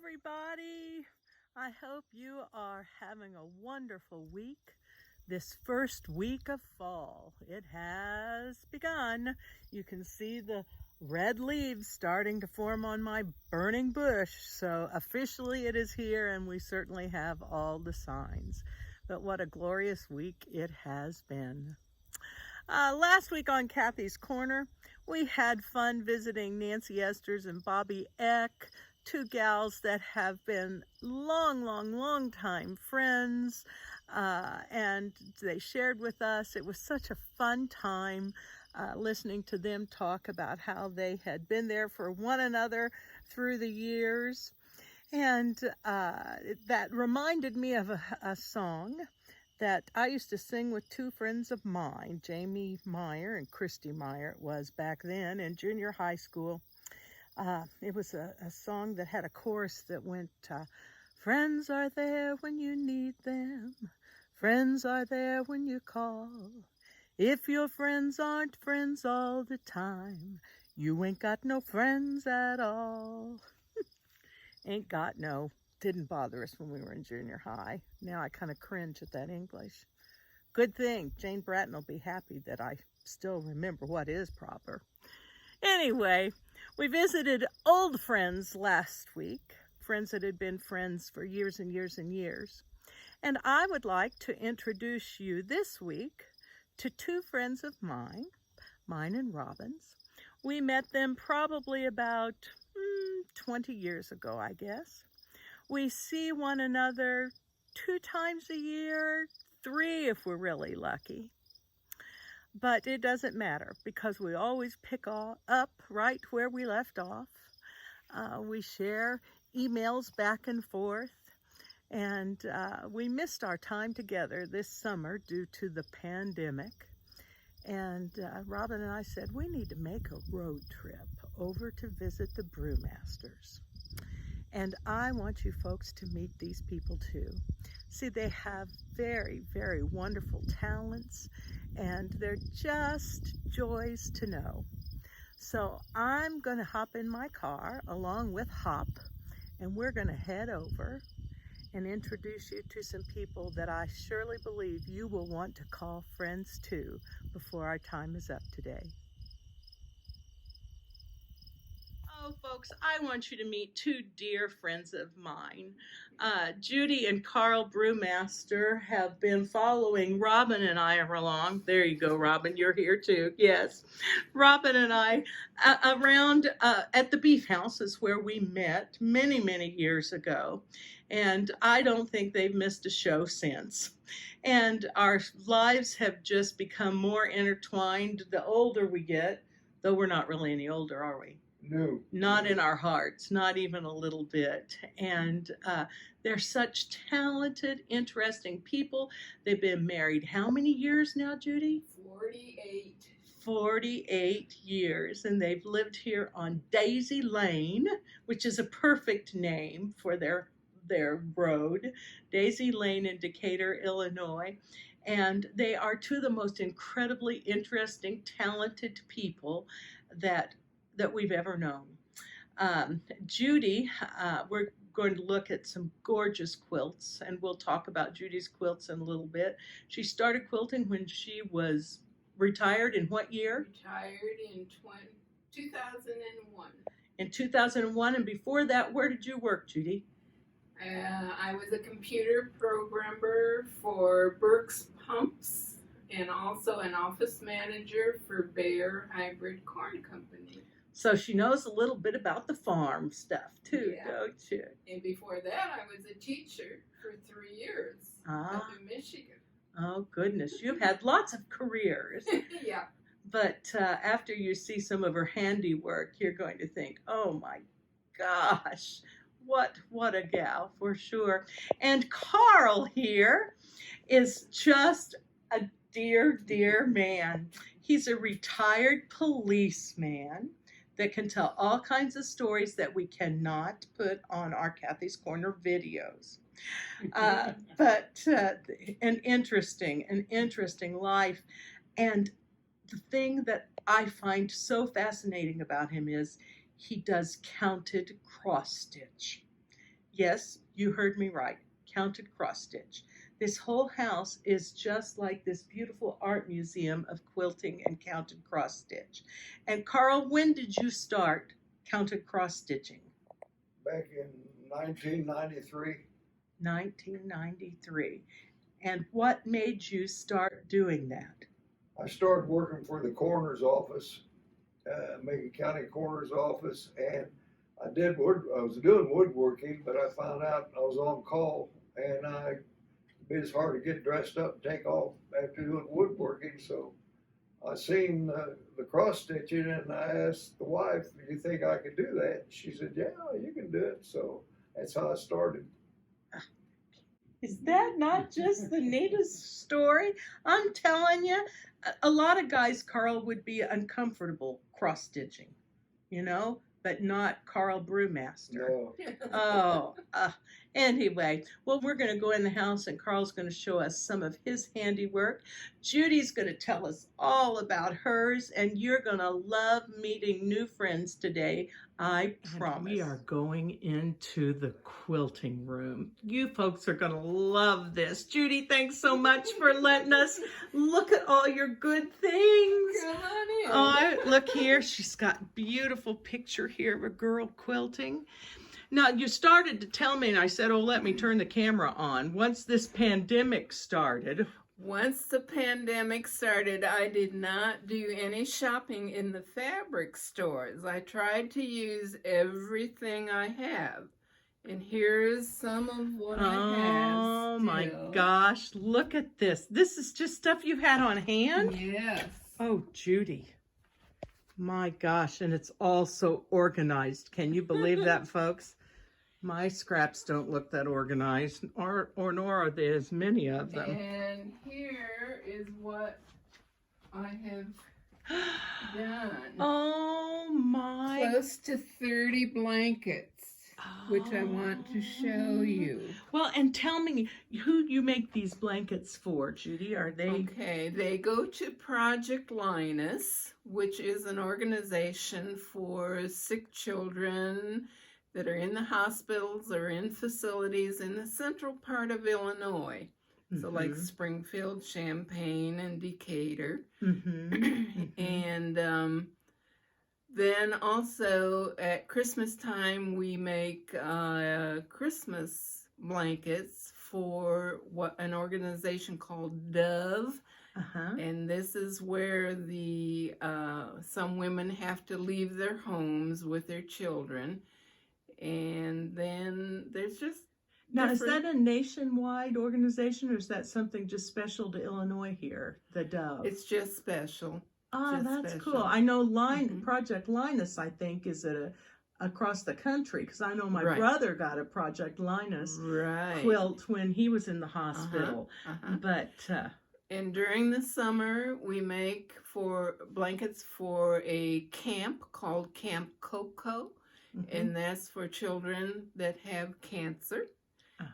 everybody. I hope you are having a wonderful week. This first week of fall, it has begun. You can see the red leaves starting to form on my burning bush. So officially it is here, and we certainly have all the signs. But what a glorious week it has been. Last week on Kathy's Corner, we had fun visiting Nancy Esters and Bobby Eck, two gals that have been long time friends, and they shared with us. It was such a fun time listening to them talk about how they had been there for one another through the years. And that reminded me of a song that I used to sing with two friends of mine, Jamie Meyer and Christy Meyer it was back then in junior high school. It was a song that had a chorus that went, friends are there when you need them, friends are there when you call. If your friends aren't friends all the time, you ain't got no friends at all. Ain't got no. Didn't bother us when we were in junior high. Now I kind of cringe at that English. Good thing. Jane Bratton will be happy that I still remember what is proper. Anyway, we visited old friends last week, friends that had been friends for years and years and years. And I would like to introduce you this week to two friends of mine and Robin's. We met them probably about 20 years ago, I guess. We see one another 2 times a year, 3 if we're really lucky. But it doesn't matter because we always pick up right where we left off. We share emails back and forth. And we missed our time together this summer due to the pandemic. And Robin and I said, we need to make a road trip over to visit the Brewmasters. And I want you folks to meet these people too. See, they have very wonderful talents, and they're just joys to know. So I'm going to hop in my car along with Hop, and we're going to head over and introduce you to some people that I surely believe you will want to call friends too before our time is up today. Oh, folks, I want you to meet two dear friends of mine. Judy and Carl Brewmaster have been following Robin and I along. There you go, Robin, you're here too. Yes. Robin and I around at the Beef House is where we met many years ago. And I don't think they've missed a show since. And our lives have just become more intertwined the older we get, though we're not really any older, are we? No. Not in our hearts, not even a little bit. And they're such talented, interesting people. They've been married how many years now, Judy? 48. 48 years. And they've lived here on Daisy Lane, which is a perfect name for their road, Daisy Lane in Decatur, Illinois. And they are two of the most incredibly interesting, talented people that we've ever known. Judy, we're going to look at some gorgeous quilts, and we'll talk about Judy's quilts in a little bit. She started quilting when she was retired in what year? Retired in 2001. In 2001, and before that, where did you work, Judy? I was a computer programmer for Burke's Pumps and also an office manager for Bayer Hybrid Corn Company. So she knows a little bit about the farm stuff too, Yeah. Don't you? And before that, I was a teacher for 3 years up in Michigan. Oh, goodness. You've had lots of careers. Yeah. But after you see some of her handiwork, you're going to think, oh, my gosh, what a gal, for sure. And Carl here is just a dear man. He's a retired policeman that can tell all kinds of stories that we cannot put on our Kathy's Corner videos. But an interesting life. And the thing that I find so fascinating about him is he does counted cross stitch. Yes, you heard me right. Counted cross stitch. This whole house is just like this beautiful art museum of quilting and counted cross stitch. And Carl, when did you start counted cross stitching? Back in 1993. 1993. And what made you start doing that? I started working for the coroner's office, Macon County Coroner's Office, and I was doing woodworking, but I found out I was on call, and it was hard to get dressed up and take off after doing woodworking. So I seen the cross stitching, and I asked the wife, "Do you think I could do that?" She said, "Yeah, you can do it." So that's how I started. Is that not just the neatest story? I'm telling you, a lot of guys, Carl, would be uncomfortable cross stitching, but not Carl Brewmaster. No. Oh, anyway, well, we're going to go in the house and Carl's going to show us some of his handiwork. Judy's going to tell us all about hers, and you're going to love meeting new friends today. I promise. We are going into the quilting room. You folks are going to love this. Judy, thanks so much for letting us look at all your good things. Come on in. Oh, look here. She's got beautiful picture here of a girl quilting. Now, you started to tell me, and I said, let me turn the camera on. Once this pandemic started. Once the pandemic started, I did not do any shopping in the fabric stores. I tried to use everything I have. And here's some of what I have. Oh my gosh, look at this. This is just stuff you had on hand? Yes. Oh, Judy. My gosh, and it's all so organized. Can you believe that, folks? My scraps don't look that organized, or nor are there as many of them. And here is what I have done. Oh my. Close to 30 blankets, which I want to show you. Well, and tell me, who you make these blankets for, Judy? Are they... Okay, they go to Project Linus, which is an organization for sick children that are in the hospitals or in facilities in the central part of Illinois. So like Springfield, Champaign, and Decatur. And then also at Christmas time, we make Christmas blankets for an organization called Dove. And this is where some women have to leave their homes with their children. And then there's just Now, is that a nationwide organization, or is that something just special to Illinois here, the Dove? It's just special. Ah, that's special. Cool. I know Project Linus, I think, is across the country, because I know my brother got a Project Linus quilt when he was in the hospital. But and during the summer, we make blankets for a camp called Camp Coco. And that's for children that have cancer.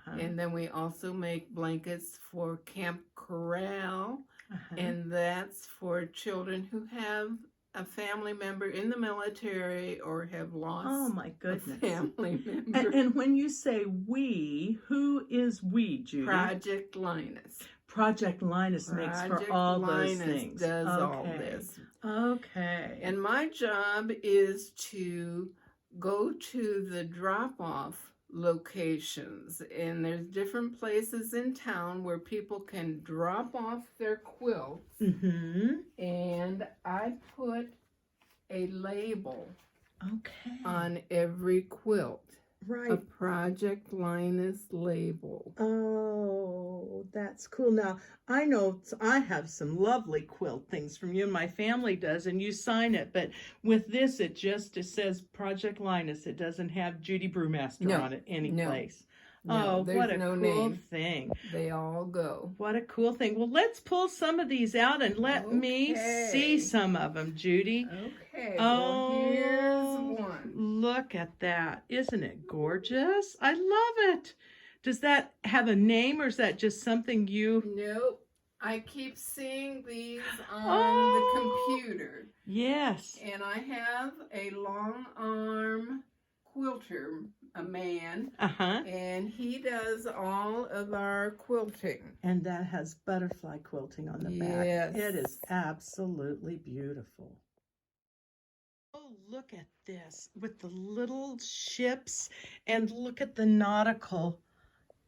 And then we also make blankets for Camp Corral. And that's for children who have a family member in the military or have lost a family member. And when you say we, who is we, Judy? Project Linus. Project Linus makes for all those things. Does all this. Okay. And my job is to go to the drop-off locations, and there's different places in town where people can drop off their quilts. And I put a label on every quilt. A Project Linus label. Oh, that's cool. Now, I know I have some lovely quilt things from you, and my family does, and you sign it. But with this, it says Project Linus. It doesn't have Judy Brewmaster on it any place. No, what a no cool name. thing. They all go. What a cool thing. Well, let's pull some of these out and let me see some of them, Judy. Okay, well, here's one. Look at that. Isn't it gorgeous? I love it. Does that have a name, or is that just something you... Nope. I keep seeing these on the computer. Yes. And I have a long arm quilter quilter, a man, Uh-huh. and he does all of our quilting. And that has butterfly quilting on the Yes. back. It is absolutely beautiful. Oh, look at this with the little ships, and look at the nautical.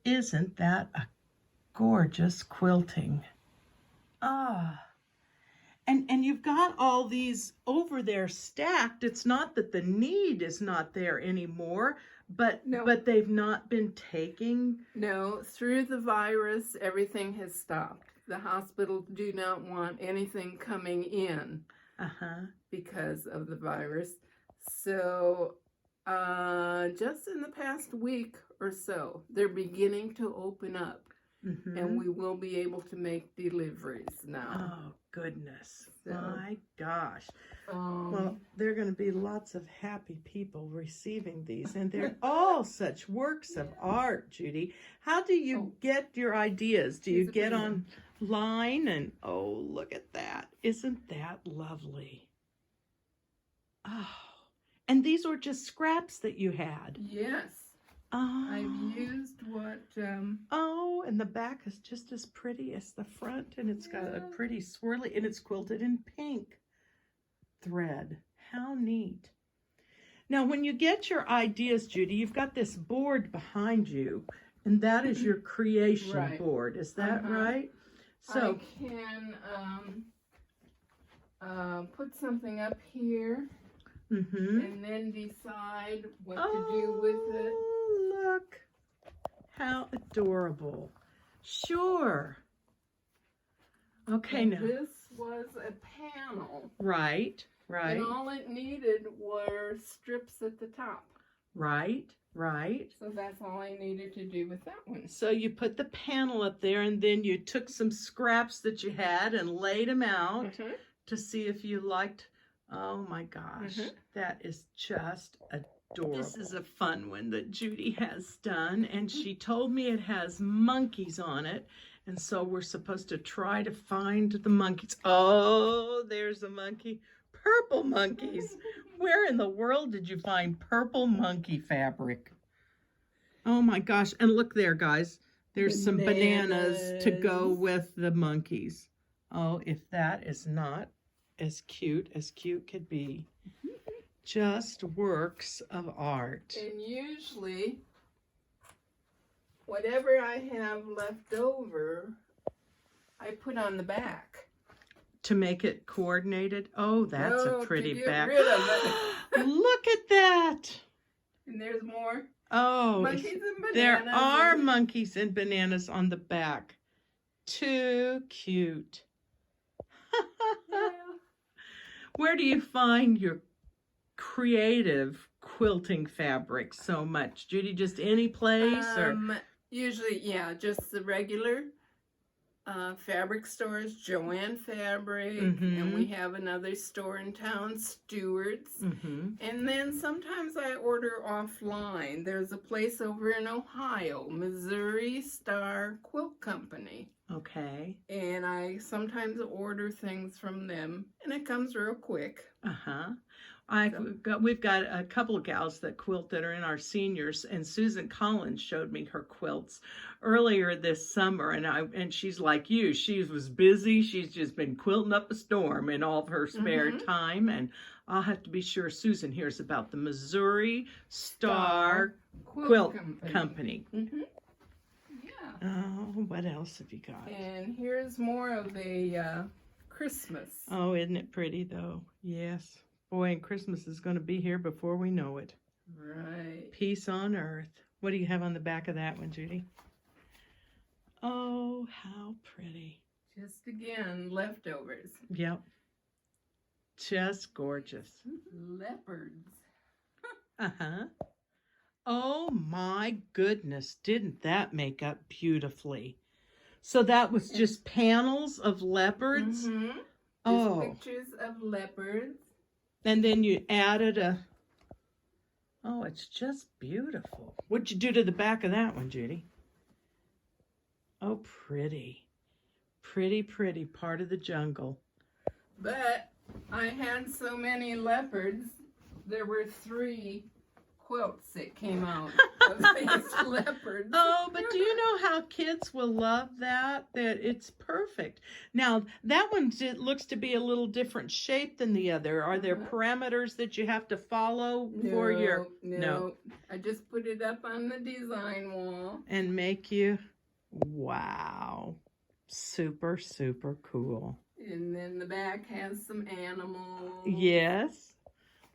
Isn't that a gorgeous quilting? Ah. And you've got all these over there stacked. It's not that the need is not there anymore, but No. but they've not been taking. No, through the virus, everything has stopped. The hospitals do not want anything coming in Uh-huh. because of the virus. So, just in the past week or so, they're beginning to open up, Mm-hmm. and we will be able to make deliveries now. Oh, goodness. So, My gosh. Well, there are going to be lots of happy people receiving these, and they're all such works of art, Judy. How do you get your ideas? Do you get online and, oh, look at that. Isn't that lovely? Oh, and these were just scraps that you had. yes, Oh. I've used what, Oh, and the back is just as pretty as the front, and it's got a pretty swirly, and it's quilted in pink thread. How neat. Now, when you get your ideas, Judy, you've got this board behind you, and that is your creation Right. board. Is that right? So I can put something up here and then decide what to do with it. Look, how adorable. Sure. Okay, And now. this was a panel. Right, right, And all it needed were strips at the top. right, right. So that's all I needed to do with that one. So you put the panel up there, and then you took some scraps that you had and laid them out to see if you liked. Oh my gosh, that is just adorable. This is a fun one that Judy has done, and she told me it has monkeys on it, and so we're supposed to try to find the monkeys. Oh, there's a monkey. Purple monkeys. Where in the world did you find purple monkey fabric? Oh my gosh, and look there, guys. There's some bananas to go with the monkeys. Oh, if that is not as cute could be. Just works of art. And usually, whatever I have left over, I put on the back. To make it coordinated? Oh, that's a pretty to get back. rid of it. Look at that. And there's more Oh, monkeys and bananas. there are monkeys and bananas on the back. Too cute. Yeah. Where do you find your creative quilting fabric so much? Judy, just any place? Or Usually, yeah, just the regular fabric stores, Joann Fabric, and we have another store in town, Stewart's. And then sometimes I order offline. There's a place over in Ohio, Missouri Star Quilt Company. Okay. And I sometimes order things from them, and it comes real quick. We've got a couple of gals that quilt that are in our seniors, and Susan Collins showed me her quilts earlier this summer, and she's like you. She was busy. She's just been quilting up a storm in all of her spare time, and I'll have to be sure Susan hears about the Missouri Star Quilt Company. Oh, what else have you got? And here's more of a Christmas. Oh, isn't it pretty though? Yes. Boy, and Christmas is going to be here before we know it. Right. Peace on earth. What do you have on the back of that one, Judy? Oh, how pretty. Just again, leftovers. Yep. Just gorgeous. Leopards. Uh-huh. Oh my goodness, didn't that make up beautifully? So that was just panels of leopards? Just pictures of leopards. And then you added oh, it's just beautiful. What'd you do to the back of that one, Judy? Oh, pretty. Pretty, pretty part of the jungle. But I had so many leopards, there were 3 quilts that came out of these leopards. Oh, but do you know how kids will love that? That it's perfect. Now, that one looks to be a little different shape than the other. Are there parameters that you have to follow for your... No. I just put it up on the design wall. And make you... Wow. Super, super cool. And then the back has some animals. Yes.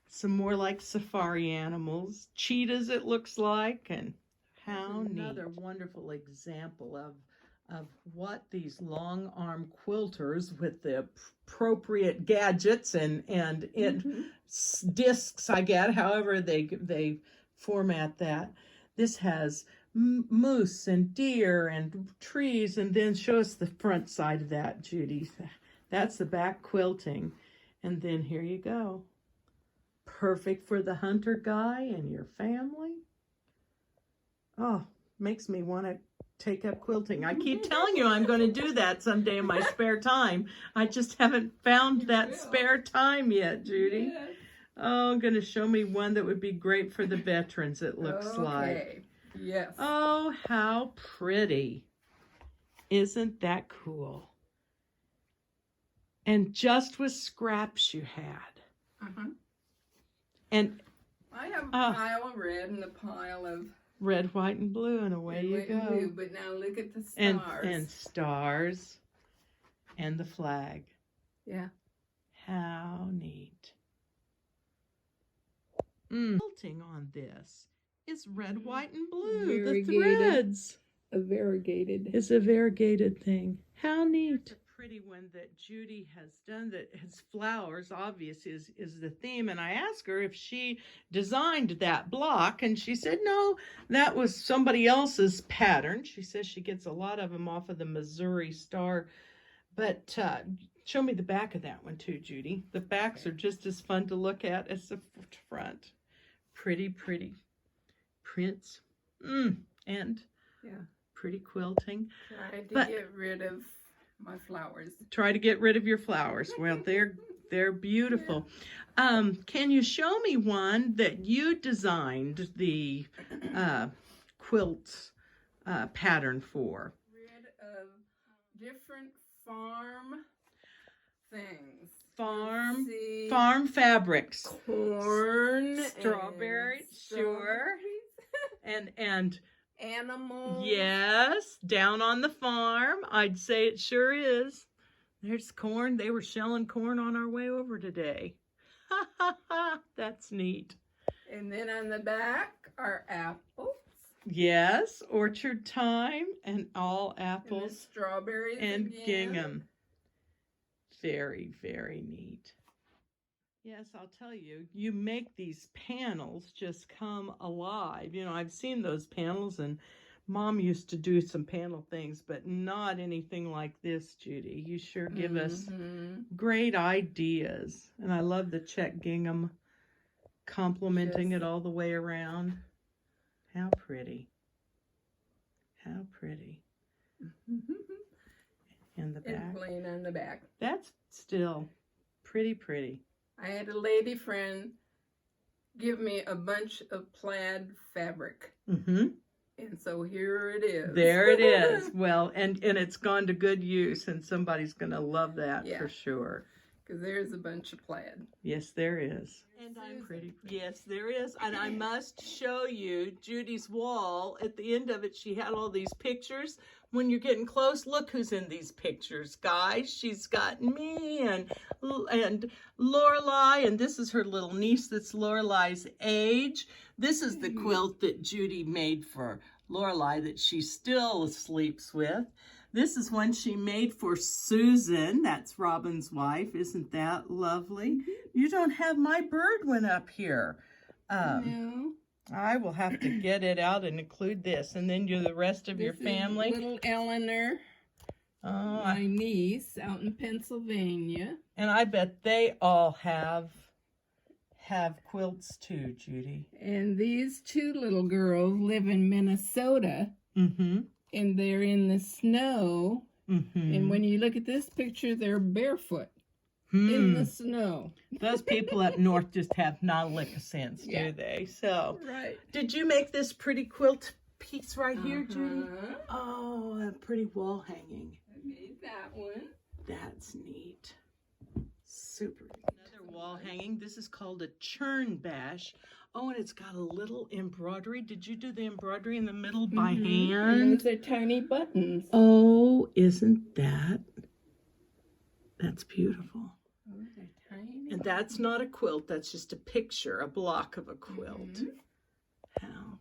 Some more like safari animals. Cheetahs, it looks like. And how neat. Another wonderful example of what these long arm quilters with the appropriate gadgets and discs, I get, however they format that. This has moose and deer and trees, and then show us the front side of that, Judy. That's the back quilting. And then here you go. Perfect for the hunter guy and your family. Oh, makes me want to take up quilting. I keep telling you I'm going to do that someday in my spare time. I just haven't found that spare time yet, Judy. Yes. Oh, going to show me one that would be great for the veterans, it looks like. Yes. Oh, how pretty. Isn't that cool? And just with scraps you had. And I have a pile of red and a pile of red, white, and blue, and away you go. Blue, but now look at the stars. And stars. And the flag. Yeah. How neat. Quilting on this is red, white, and blue. Variegated. The threads. A variegated. It's a variegated thing. How neat. A pretty one that Judy has done that has flowers, obvious, is the theme. And I asked her if she designed that block, and she said, no, that was somebody else's pattern. She says she gets a lot of them off of the Missouri Star. But show me the back of that one too, Judy. The backs are just as fun to look at as the front. Pretty, pretty prints. And pretty quilting. Tried to get rid of my flowers. Try to get rid of your flowers. Well, they're beautiful. Can you show me one that you designed the quilt pattern for? Rid of different farm things. Farm fabrics. Corn. Strawberries, sure. And animals. Yes, down on the farm. I'd say it sure is. There's corn. They were shelling corn on our way over today. Ha ha ha. That's neat. And then on the back are apples. Yes, orchard time and all apples. And strawberries and again. gingham. Very, very neat. Yes, I'll tell you, you make these panels just come alive. You know, I've seen those panels, and Mom used to do some panel things, but not anything like this, Judy. You sure give us great ideas. And I love the check gingham, complementing it all the way around. How pretty. How pretty. And the back. And plain on the back. That's still pretty, pretty. I had a lady friend give me a bunch of plaid fabric. And so here it is. There it is. Well, and it's gone to good use, and somebody's going to love that for sure. Because there's a bunch of plaid. Yes, there is. And I'm pretty. Yes, there is. And I must show you Judy's wall. At the end of it, she had all these pictures. When you're getting close, look who's in these pictures, guys. She's got me and Lorelei, and this is her little niece that's Lorelei's age. This is the quilt that Judy made for Lorelei that she still sleeps with. This is one she made for Susan. That's Robin's wife. Isn't that lovely? You don't have my bird one up here. No. I will have to get it out and include this. And then the rest of your family. Little Eleanor, my niece out in Pennsylvania. And I bet they all have quilts too, Judy. And these two little girls live in Minnesota. And they're in the snow. And when you look at this picture, they're barefoot. in the snow. Those people up north just have not a lick of sense, Yeah. do they? So, Right. did you make this pretty quilt piece right here, Judy? Uh-huh. Oh, a pretty wall hanging. I made that one. That's neat. Super neat. Another wall hanging. This is called a churn bash. Oh, and it's got a little embroidery. Did you do the embroidery in the middle by And hand? those are tiny buttons. Oh, isn't that's beautiful. Those are tiny. And that's not a quilt. That's just a picture, a block of a quilt. Mhm. How?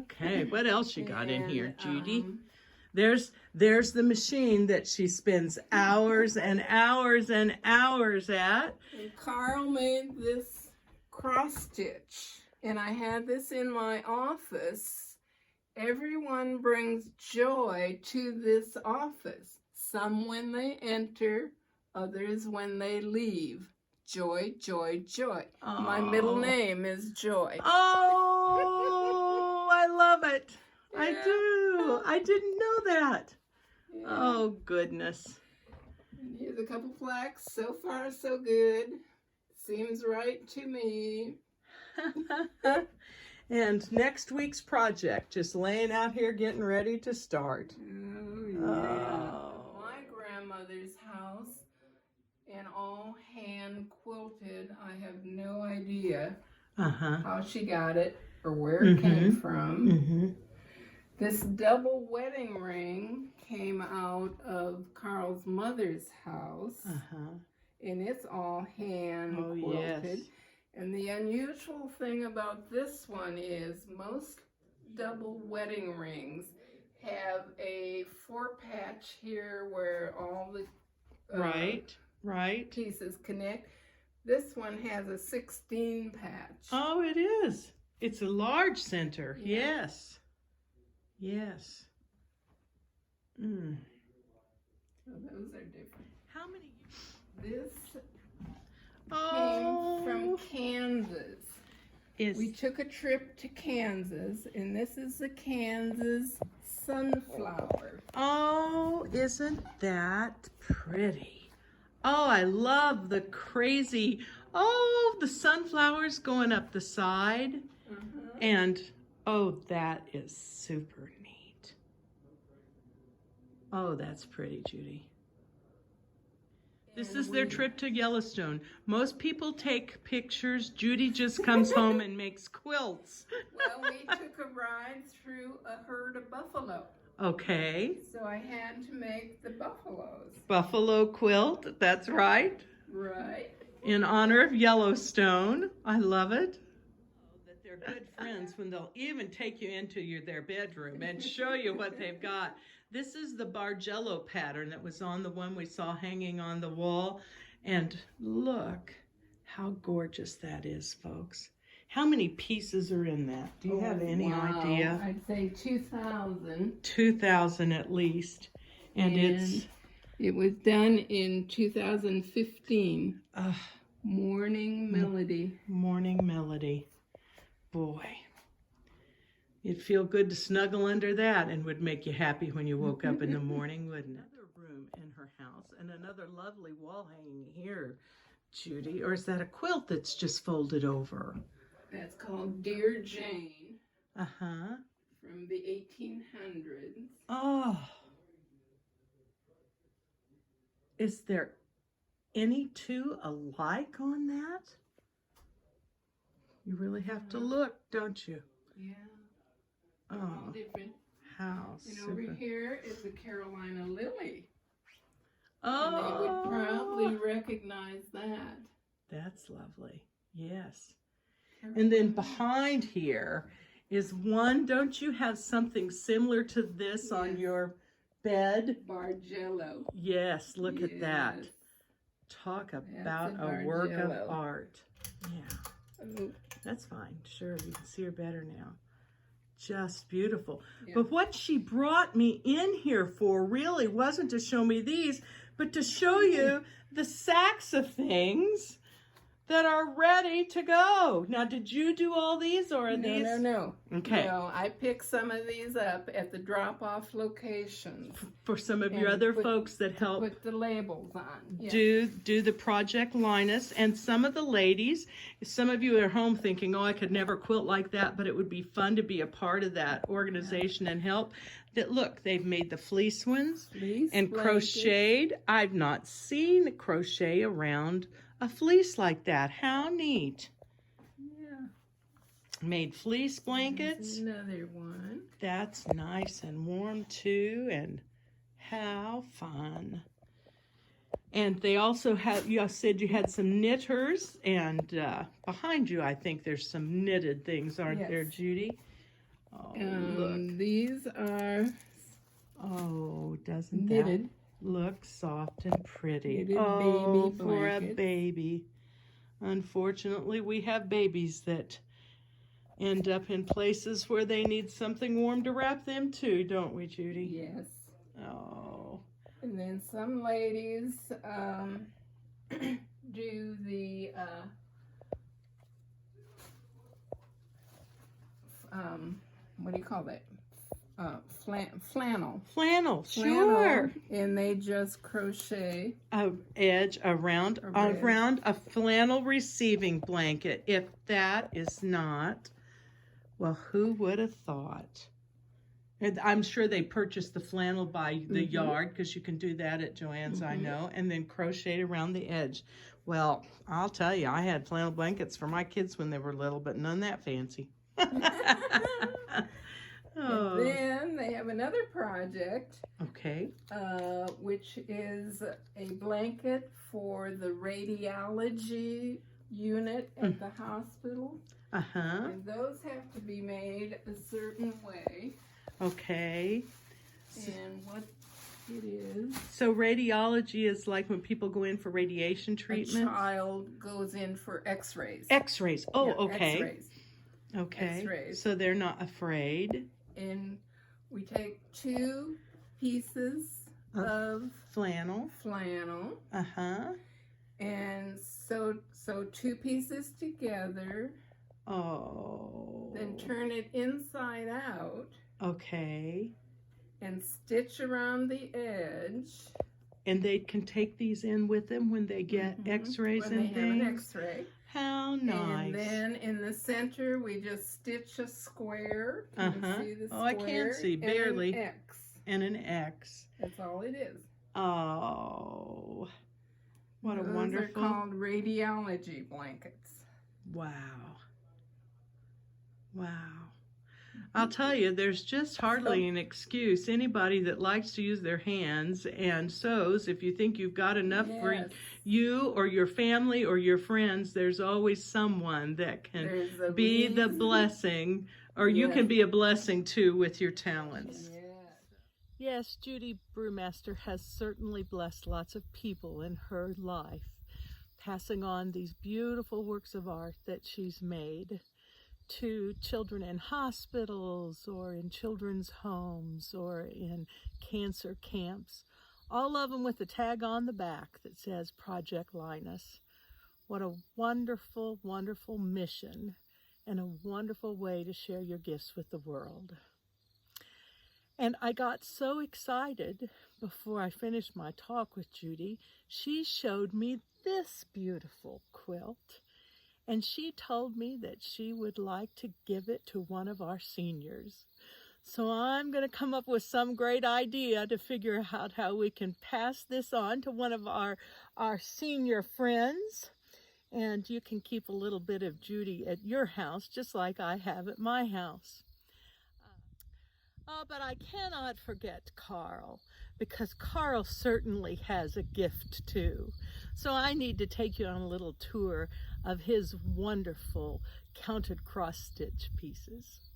Okay, what else you got in here, Judy? Um, There's the machine that she spends hours and hours and hours at. And Carl made this cross stitch, and I had this in my office. Everyone brings joy to this office. Some when they enter, others when they leave. Joy, joy, joy. My middle Oh. name is Joy. Oh, I love it. I Yeah. do. I didn't know that. Yeah. Oh, goodness. And here's a couple plaques. So far, so good. Seems right to me. And next week's project, just laying out here getting ready to start. Oh, yeah. Oh. My grandmother's house, and all hand quilted. I have no idea Uh-huh. how she got it or where it came from. Mm-hmm. This double wedding ring came out of Carl's mother's house, Uh-huh. and it's all hand Oh, quilted. yes. And the unusual thing about this one is most double wedding rings have a 4-patch here where all the Right. pieces connect. This one has a 16-patch. Oh, it is. It's a large center. Yeah. Yes. Mm. So those are different. How many? This Oh, came from Kansas. We took a trip to Kansas, and this is the Kansas sunflower. Oh, isn't that pretty? Oh, I love the crazy, the sunflowers going up the side. Uh-huh. And, oh, that is super neat. Oh, that's pretty, Judy. This And is their we- trip to Yellowstone. Most people take pictures. Judy just comes home and makes quilts. Well, we took a ride through a herd of buffalo, Okay. so I had to make the buffaloes. Buffalo quilt, that's right. Right. In honor of Yellowstone. I love it. That they're good friends when they'll even take you into their bedroom and show you what they've got. This is the Bargello pattern that was on the one we saw hanging on the wall. And look how gorgeous that is, folks. How many pieces are in that? Do you have any Wow. idea? I'd say 2,000. 2,000 at least. And it's... It was done in 2015. Morning Melody. Morning Melody. Boy. You'd feel good to snuggle under that and would make you happy when you woke up in the morning, wouldn't it? Another room in her house and another lovely wall hanging here, Judy. Or is that a quilt that's just folded over? That's called Dear Jane Uh-huh. from the 1800s. Oh. Is there any two alike on that? You really have to look, don't you? Yeah. They're all Oh, different. how And super. over here is the Carolina lily. Oh, And they would probably recognize that. that's lovely. Yes. And then behind here is one. Don't you have something similar to this on Yes. your bed? Bargello. Yes, look at that. Yes. Talk That's about a a work of Bargello. art. Yeah, Oh, that's fine. Sure, you can see her better now. Just beautiful. yeah. But what she brought me in here for really wasn't to show me these, but to show you the sacks of things that are ready to go. Now, did you do all these or are these? No. Okay. No, I picked some of these up at the drop-off locations. For some of your other folks that help put the labels on. Yeah. do the Project Linus, and some of the ladies, some of you are home thinking, oh, I could never quilt like that, but it would be fun to be a part of that organization and help. That look, they've made the fleece ones and crocheted. I've not seen crochet around a fleece like that. How neat. Yeah. Made fleece blankets. There's another one. That's nice and warm too, and how fun. And they also have, you said you had some knitters, and behind you I think there's some knitted things, aren't there, Judy? Oh, look. These are doesn't knitted. That look soft and pretty? Knitted Oh, baby for a blankets. baby. Unfortunately, we have babies that end up in places where they need something warm to wrap them too, don't we, Judy? Yes. Oh. And then some ladies do the what do you call that? Flannel. Flannel, sure. And they just crochet A edge around a flannel receiving blanket. If that is not, well, who would have thought? And I'm sure they purchased the flannel by the yard, because you can do that at Joann's, I know, and then crochet around the edge. Well, I'll tell you, I had flannel blankets for my kids when they were little, but none that fancy. And then they have another project, Okay. which is a blanket for the radiology unit at the hospital. And those have to be made a certain way. Okay. And what it is. So radiology is like when people go in for radiation treatment? A child goes in for x-rays. X-rays. Oh, Yeah, okay. X-rays. Okay. X-rays. So they're not afraid. And we take 2 pieces of Flannel. And sew 2 pieces together. Oh. Then turn it inside out. Okay. And stitch around the edge. And they can take these in with them when they get x-rays and things? When they have an x-ray. How nice. And then in the center, we just stitch a square. Can you see the square? Oh, I can't see, barely. And an X. And an X. That's all it is. Oh. What a wonderful. Those are called radiology blankets. Wow. Wow. I'll tell you, there's just hardly an excuse. Anybody that likes to use their hands and sews, if you think you've got enough for you or your family or your friends, there's always someone that can be the blessing, or you can be a blessing too with your talents. Yes, Judy Brewmaster has certainly blessed lots of people in her life, passing on these beautiful works of art that she's made to children in hospitals or in children's homes or in cancer camps, all of them with a tag on the back that says Project Linus. What a wonderful, wonderful mission and a wonderful way to share your gifts with the world. And I got so excited before I finished my talk with Judy. She showed me this beautiful quilt. And she told me that she would like to give it to one of our seniors. So I'm going to come up with some great idea to figure out how we can pass this on to one of our senior friends. And you can keep a little bit of Judy at your house, just like I have at my house. But I cannot forget Carl, because Carl certainly has a gift too. So I need to take you on a little tour of his wonderful counted cross-stitch pieces.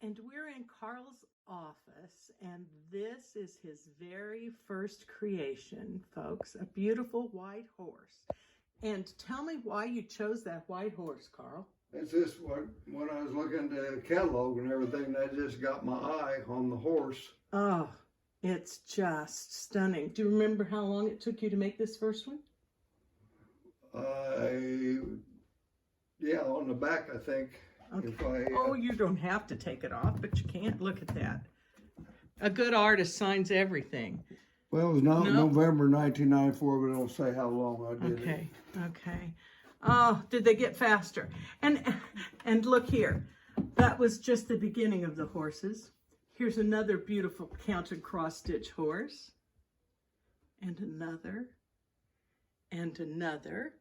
And we're in Carl's office, and this is his very first creation, folks, a beautiful white horse. And tell me why you chose that white horse, Carl. It's just when I was looking at the catalog and everything, that just got my eye on the horse. Oh, it's just stunning. Do you remember how long it took you to make this first one? Yeah, on the back, I think. Okay. If I, Oh, you don't have to take it off, but you can't. Look at that. A good artist signs everything. well, it was not No. November 1994, but it'll say how long I did it. Okay, okay. Oh, did they get faster? And look here. That was just the beginning of the horses. Here's another beautiful counted cross-stitch horse. And another. And another.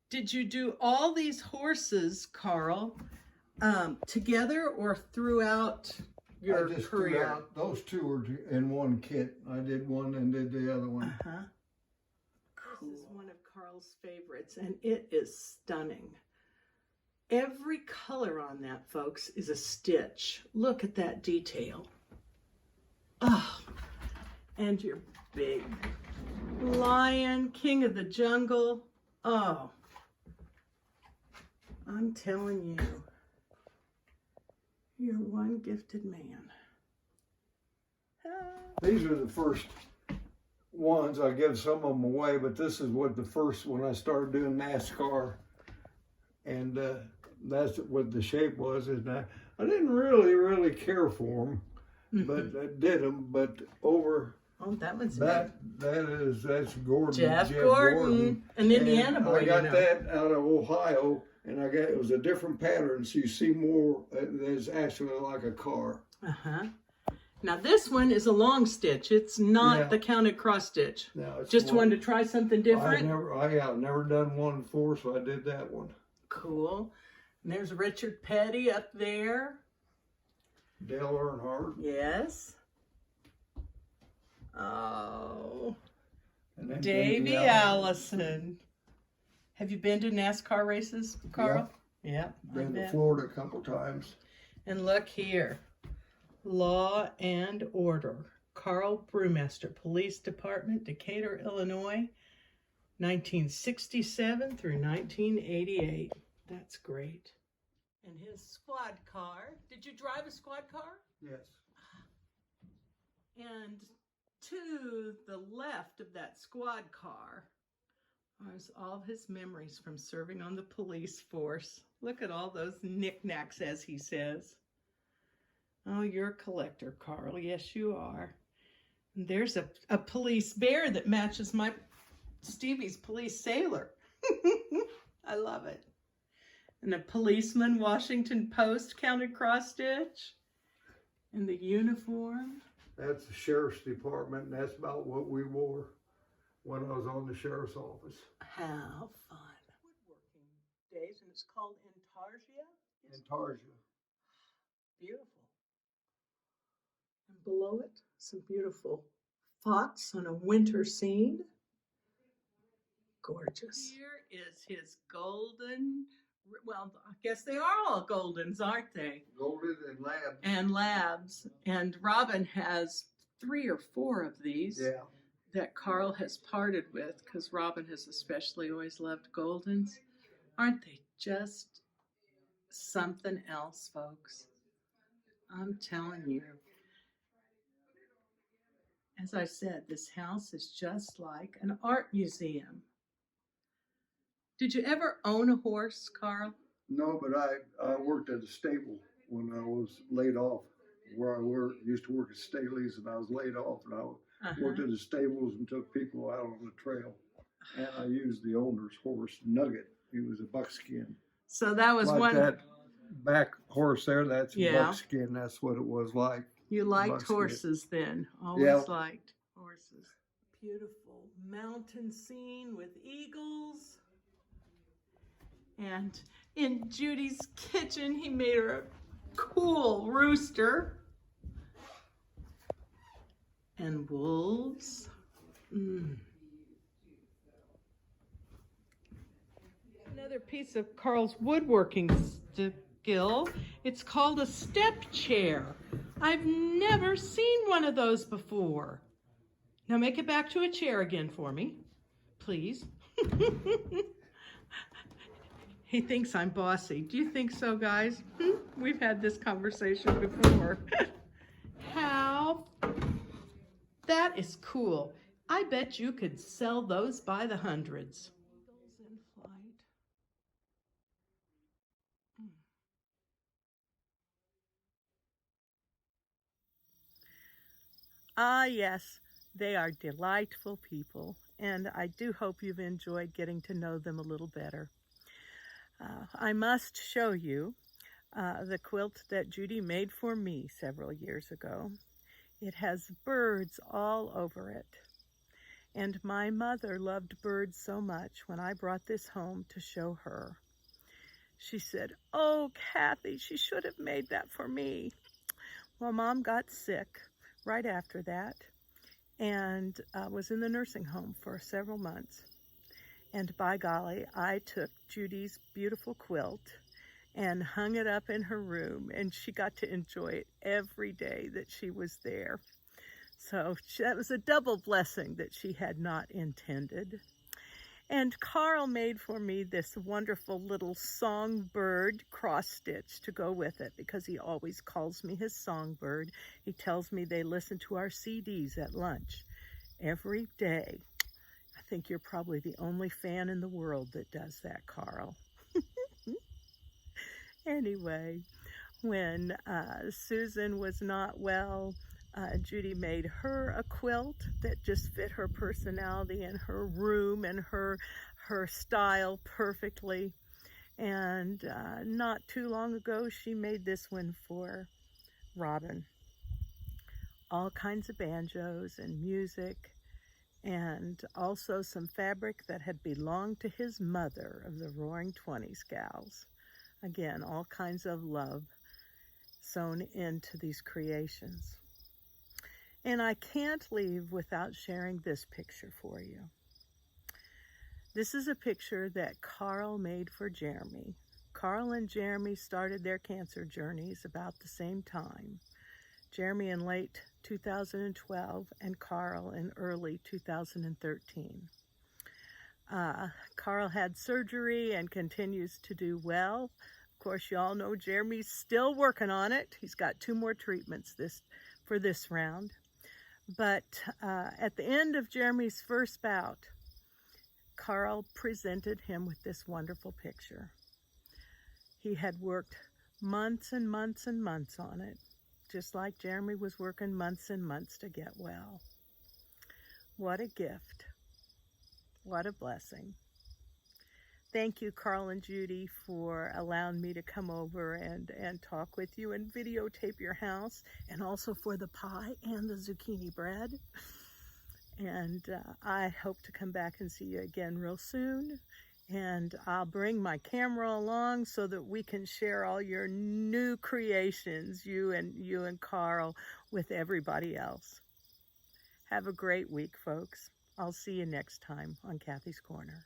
Did you do all these horses, Carl, together or throughout your I just career? threw out, those two were in one kit. I did one and did the other one. Uh-huh. Cool. This is one of Carl's favorites, and it is stunning. Every color on that, folks, is a stitch. Look at that detail. Oh, and your big lion, king of the jungle. Oh, I'm telling you, you're one gifted man. These are the first ones. I give some of them away, but this is what the first, when I started doing NASCAR. And that's what the shape was. And I didn't really care for them, but I did them. But over Oh, that one's that's Gordon. Jeff Gordon, an Indiana boy. I got that out of Ohio, and it was a different pattern, so you see more. There's actually like a car. Uh-huh. Now this one is a long stitch. It's not the counted cross stitch. No, it's just wanted to try something different. I've never done one before, so I did that one. Cool. And there's Richard Petty up there. Dale Earnhardt. Yes. Oh. And then Davey Allison. Have you been to NASCAR races, Carl? Yeah. Been to Florida a couple times. And look here. Law and Order. Carl Brewmaster, Police Department, Decatur, Illinois, 1967 through 1988. That's great. And his squad car. Did you drive a squad car? Yes. And to the left of that squad car was all his memories from serving on the police force. Look at all those knickknacks, as he says. Oh, you're a collector, Carl. Yes, you are. And there's a police bear that matches my Stevie's police sailor. I love it. And a policeman, Washington Post, counted cross stitch. And the uniform. That's the sheriff's department, and that's about what we wore when I was on the sheriff's office. How fun. Woodworking days, and it's called Intarsia. Intarsia. Beautiful. And below it, some beautiful thoughts on a winter scene. Gorgeous. Here is his golden, well, I guess they are all goldens, aren't they? Golden and Labs. And Labs. And Robin has 3 or 4 of these that Carl has parted with, because Robin has especially always loved goldens. Aren't they just something else, folks? I'm telling you. As I said, this house is just like an art museum. Did you ever own a horse, Carl? No, but I worked at a stable when I was laid off, where I used to work at Staley's, and I was laid off, and I worked at the stables and took people out on the trail. And I used the owner's horse, Nugget. He was a buckskin. So that was like one. That back horse there, that's buckskin. That's what it was like. You liked buckskin. Horses then. Always liked horses. Beautiful mountain scene with eagles. And in Judy's kitchen, he made her a cool rooster. And wolves. Another piece of Carl's woodworking skill. It's called a step chair. I've never seen one of those before. Now make it back to a chair again for me, please. He thinks I'm bossy. Do you think so, guys? We've had this conversation before. That is cool. I bet you could sell those by the hundreds. And Ah, yes, they are delightful people, and I do hope you've enjoyed getting to know them a little better. I must show you the quilt that Judy made for me several years ago. It has birds all over it. And my mother loved birds so much when I brought this home to show her. She said, "Oh, Kathy, she should have made that for me." Well, Mom got sick right after that and was in the nursing home for several months. And by golly, I took Judy's beautiful quilt and hung it up in her room, and she got to enjoy it every day that she was there. So that was a double blessing that she had not intended. And Carl made for me this wonderful little songbird cross stitch to go with it, because he always calls me his songbird. He tells me they listen to our CDs at lunch every day. I think you're probably the only fan in the world that does that, Carl. Anyway, when Susan was not well, Judy made her a quilt that just fit her personality and her room and her style perfectly. And not too long ago, she made this one for Robin. All kinds of banjos and music, and also some fabric that had belonged to his mother of the Roaring Twenties gals. Again, all kinds of love sewn into these creations. And I can't leave without sharing this picture for you. This is a picture that Carl made for Jeremy. Carl and Jeremy started their cancer journeys about the same time. Jeremy in late 2012 and Carl in early 2013. Carl had surgery and continues to do well. Of course, you all know Jeremy's still working on it. He's got 2 more treatments for this round. But at the end of Jeremy's first bout, Carl presented him with this wonderful picture. He had worked months and months and months on it, just like Jeremy was working months and months to get well. What a gift. What a blessing. Thank you, Carl and Judy, for allowing me to come over and talk with you and videotape your house, and also for the pie and the zucchini bread. And I hope to come back and see you again real soon. And I'll bring my camera along so that we can share all your new creations, you and Carl, with everybody else. Have a great week, folks. I'll see you next time on Kathy's Corner.